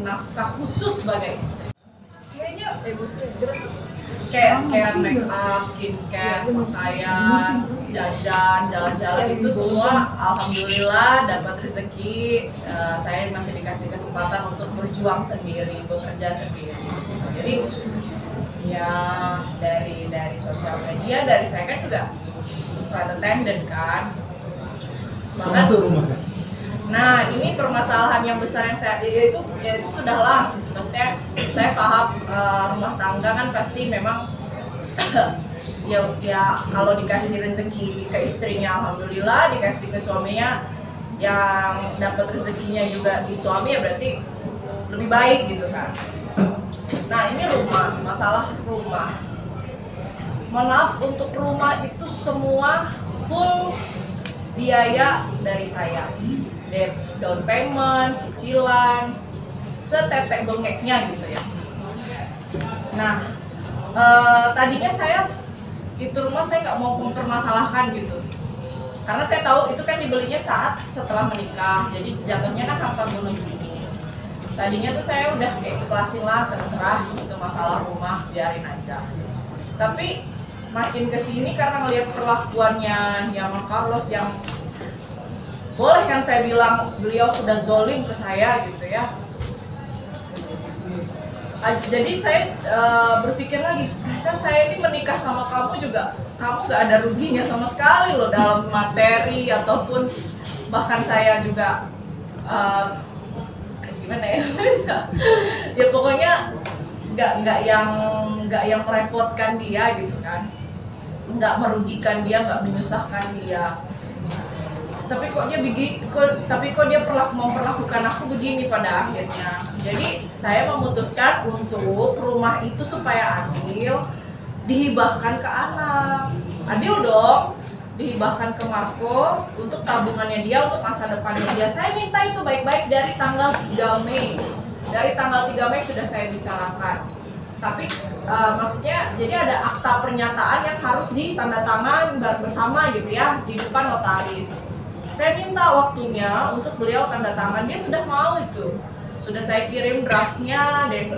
nafkah khusus sebagai istri. Kayaknya kayak make up, skincare, pakaian, jajan, jalan-jalan itu semua alhamdulillah dapat rezeki. Saya masih dikasih kesempatan untuk berjuang sendiri, bekerja sendiri. Jadi ya dari sosial media, dari saya kan juga flight attendant kan. Nah, ini permasalahan yang besar yang saya itu sudahlah. Maksudnya saya paham rumah tangga kan pasti memang ya kalau dikasih rezeki ke istrinya alhamdulillah, dikasih ke suaminya yang dapat rezekinya juga di suami ya berarti lebih baik gitu kan. Nah, ini rumah, masalah rumah. Mohon maaf, untuk rumah itu semua full biaya dari saya. Down payment, cicilan, setetek bengeknya gitu ya. Nah, tadinya saya itu rumah saya nggak mau mempermasalahkan gitu, karena saya tahu itu kan dibelinya saat setelah menikah, jadi jatuhnya kan harta bunuh diri. Tadinya tuh saya udah kayak ikhlasin lah, terserah itu masalah rumah, biarin aja. Tapi makin kesini karena ngelihat perlakuannya Mas Carlos yang boleh kan saya bilang beliau sudah zolim ke saya gitu ya. Jadi saya berpikir lagi, perasaan saya ini menikah sama kamu juga, kamu gak ada ruginya sama sekali loh dalam materi ataupun bahkan saya juga gimana ya ya pokoknya nggak yang merepotkan dia gitu kan, nggak merugikan dia, nggak menyusahkan dia. Tapi kok dia memperlakukan aku begini pada akhirnya. Jadi saya memutuskan untuk rumah itu supaya adil dihibahkan ke anak. Adil dong, dihibahkan ke Marco untuk tabungannya dia, untuk masa depannya dia. Saya minta itu baik-baik dari tanggal 3 Mei. Dari tanggal 3 Mei sudah saya bicarakan. Tapi maksudnya jadi ada akta pernyataan yang harus ditandatangan bersama gitu ya di depan notaris. Saya minta waktunya untuk beliau tanda tangan, dia sudah mau itu. Sudah saya kirim draftnya dan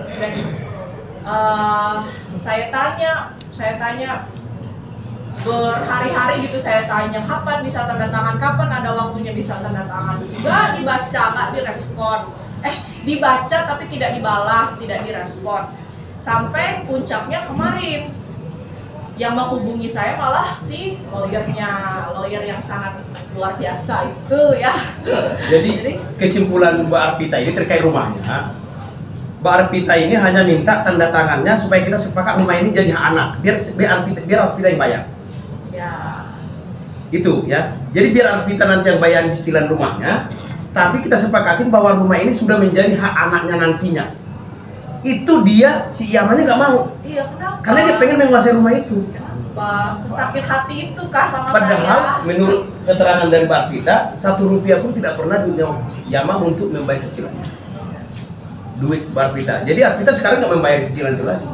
saya tanya berhari-hari gitu, saya tanya kapan bisa tanda tangan, kapan ada waktunya bisa tanda tangan. Nggak dibaca, nggak direspon. Dibaca tapi tidak dibalas, tidak direspon. Sampai puncaknya kemarin yang menghubungi saya malah si lawyer yang sangat luar biasa itu ya. Jadi kesimpulan Mbak Arpita ini terkait rumahnya, Mbak Arpita ini hanya minta tanda tangannya supaya kita sepakat rumah ini jadi hak anak, biar Arpita yang bayar. Ya. Itu ya. Jadi biar Arpita nanti yang bayar cicilan rumahnya, tapi kita sepakatin bahwa rumah ini sudah menjadi hak anaknya nantinya. Itu dia, si Yamannya nggak mau. Iya, kenapa? Karena dia pengen menguasai rumah itu. Kenapa? Sesakit hati itu kah sama Padahal saya? menurut keterangan dari Mbak Arpita, 1 rupiah pun tidak pernah duitnya Yama untuk membayar cicilannya. Duit Mbak Arpita. Jadi Arpita sekarang nggak membayar cicilan itu lagi.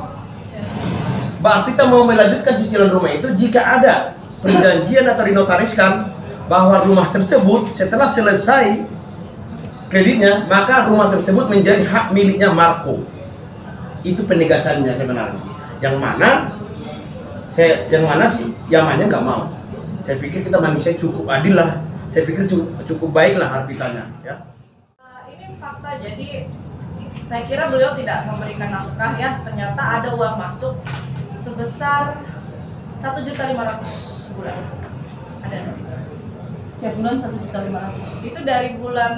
Mbak Arpita mau melanjutkan cicilan rumah itu jika ada perjanjian atau dinotariskan bahwa rumah tersebut setelah selesai kreditnya, maka rumah tersebut menjadi hak miliknya Marco. Itu penegasannya sebenarnya. Yang mana sih Yamannya nggak mau. Saya pikir kita manusia cukup adil lah. Saya pikir cukup baik lah Arpitanya ya. Ini fakta, jadi saya kira beliau tidak memberikan nafkah ya. Ternyata ada uang masuk sebesar 1.500.000 sebulan. Ada. Setiap bulan 1.500.000. Itu dari bulan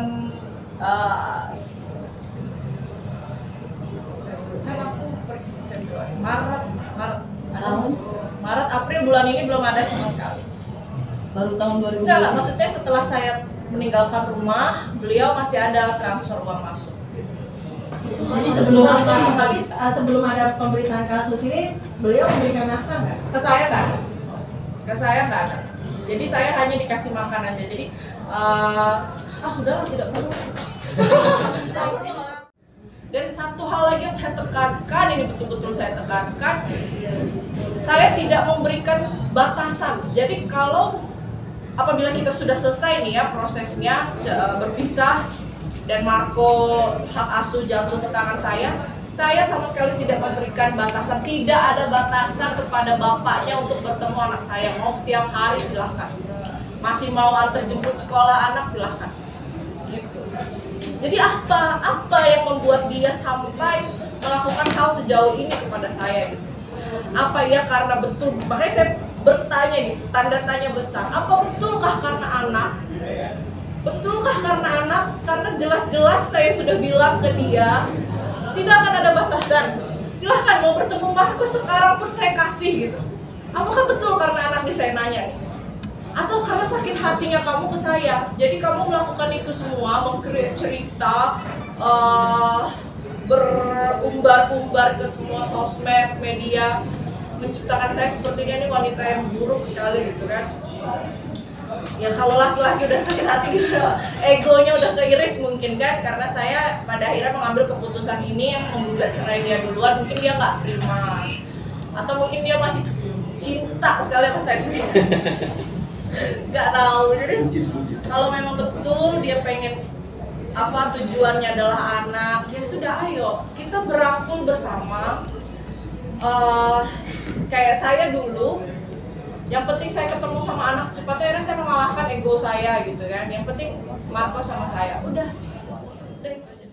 Maret, April, bulan ini belum ada sama sekali. Baru tahun 2020. Enggak, maksudnya setelah saya meninggalkan rumah, beliau masih ada transfer uang masuk. Jadi sebelum ada pemberitaan kasus ini, beliau memberikan nafkah nggak? Ke saya nggak ada. Ke saya nggak ada. Jadi saya hanya dikasih makan aja. Jadi sudahlah, tidak perlu. Dan satu hal lagi yang saya tekankan, ini betul-betul saya tekankan, saya tidak memberikan batasan. Jadi kalau apabila kita sudah selesai nih ya prosesnya berpisah, dan Marco hak asuh jatuh ke tangan saya sama sekali tidak memberikan batasan, tidak ada batasan kepada bapaknya untuk bertemu anak saya. Mau setiap hari silahkan, masih mau antar jemput sekolah anak silahkan. Gitu. Jadi apa yang membuat dia sampai melakukan hal sejauh ini kepada saya gitu? Apa ya karena betul? Makanya saya bertanya nih, tanda tanya besar. Apa betulkah karena anak? Betulkah karena anak? Karena jelas-jelas saya sudah bilang ke dia, tidak akan ada batasan. Silahkan mau bertemu Marco sekarang pun saya kasih gitu. Apakah betul karena anak nih saya nanya nih? Atau karena sakit hatinya kamu ke saya? Jadi kamu melakukan itu semua, meng-create cerita, berumbar-umbar ke semua sosmed, media, menciptakan saya sepertinya ini wanita yang buruk sekali gitu kan. Ya kalau laki-laki udah sakit hati gitu, egonya udah keiris mungkin kan, karena saya pada akhirnya mengambil keputusan ini yang menggugat cerai dia duluan, mungkin dia nggak terima, atau mungkin dia masih cinta sekali sama saya, nggak tahu. Jadi kalau memang betul dia pengen tujuannya adalah anak, ya sudah ayo kita berangkul bersama. Kayak saya dulu, yang penting saya ketemu sama anak secepatnya, akhirnya saya mengalahkan ego saya gitu kan. Yang penting Marco sama saya, udah itu aja.